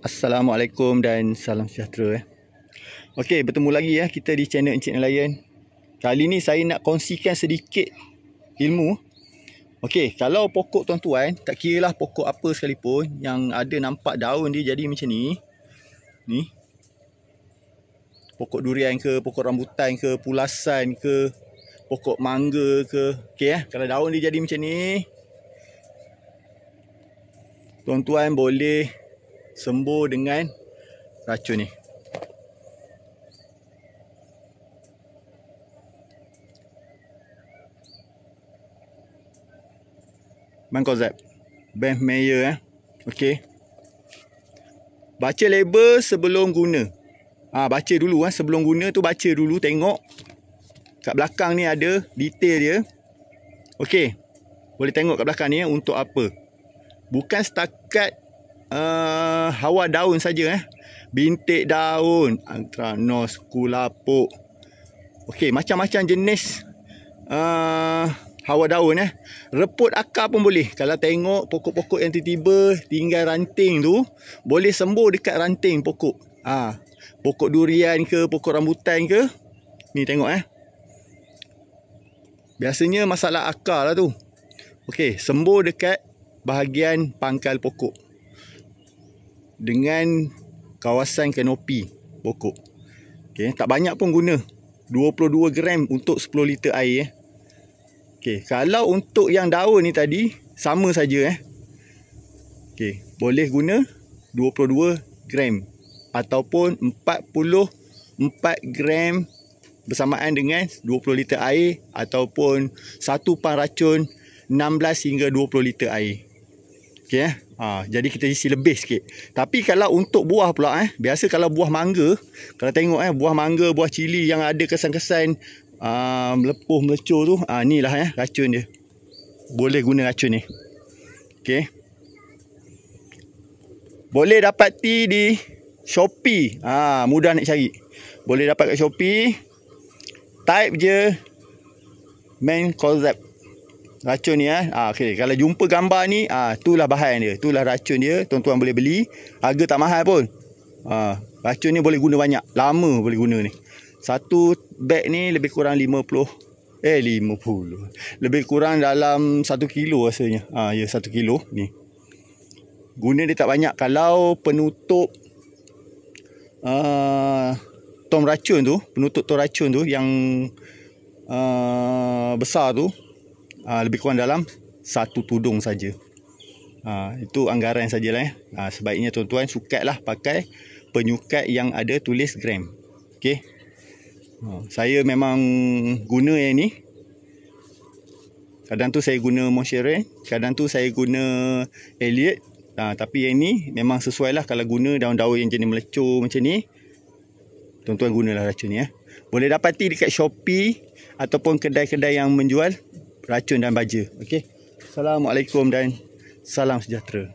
Assalamualaikum dan salam sejahtera. Okey, bertemu lagi kita di channel Encik Nelayan. Kali ni saya nak kongsikan sedikit ilmu. Okey, kalau pokok tuan-tuan, tak kira lah pokok apa sekalipun yang ada nampak daun dia jadi macam ni. Ni. Pokok durian ke, pokok rambutan ke, pulasan ke, pokok mangga ke. Okey kalau daun dia jadi macam ni, tuan-tuan boleh sembuh dengan racun ni. Mancozeb, Ben Meyer Okey. Baca label sebelum guna. Baca dulu sebelum guna tu baca dulu, tengok kat belakang ni ada detail dia. Okey. Boleh tengok kat belakang ni untuk apa. Bukan setakat hawa daun saja bintik daun, anthracnose, kulapuk. Okey, macam-macam jenis hawa daun reput akar pun boleh. Kalau tengok pokok-pokok yang tiba-tiba tinggal ranting tu, boleh sembuh dekat ranting pokok. Pokok durian ke, pokok rambutan ke. Ni tengok biasanya masalah akar lah tu. Okey, sembuh dekat bahagian pangkal pokok dengan kawasan kanopi pokok. Okey, tak banyak pun guna. 22 gram untuk 10 liter air Okey, kalau untuk yang daun ni tadi sama saja Okey, boleh guna 22 gram ataupun 44 gram bersamaan dengan 20 liter air ataupun 1 pan racun 16 hingga 20 liter air. Okey jadi kita isi lebih sikit. Tapi kalau untuk buah pula biasa kalau buah mangga, kalau tengok buah mangga, buah cili yang ada kesan-kesan melepuh melecur tu, ni lah racun dia. Boleh guna racun ni. Okey. Boleh dapati di Shopee. Mudah nak cari. Boleh dapat kat Shopee. Type je Mancozeb. Racun ni okey, kalau jumpa gambar ni, itulah bahan dia, itulah racun dia. Tuan-tuan boleh beli, harga tak mahal pun. Racun ni boleh guna banyak, lama boleh guna ni. Satu beg ni lebih kurang 50. Lebih kurang dalam 1 kilo rasanya. Ya 1 kilo ni. Guna dia tak banyak. Kalau penutup tom racun tu, penutup tom racun tu yang besar tu, lebih kurang dalam 1 tudung saja. Itu anggaran sajalah sebaiknya tuan-tuan sukatlah pakai penyukat yang ada tulis gram. Okey. Saya memang guna yang ni. Kadang tu saya guna Montcherat, kadang tu saya guna Elliot. Tapi yang ni memang sesuai lah. Kalau guna daun-daun yang jenis melecur macam ni, tuan-tuan gunalah racun ni Boleh dapati dekat Shopee ataupun kedai-kedai yang menjual racun dan baja. Okey. Assalamualaikum dan salam sejahtera.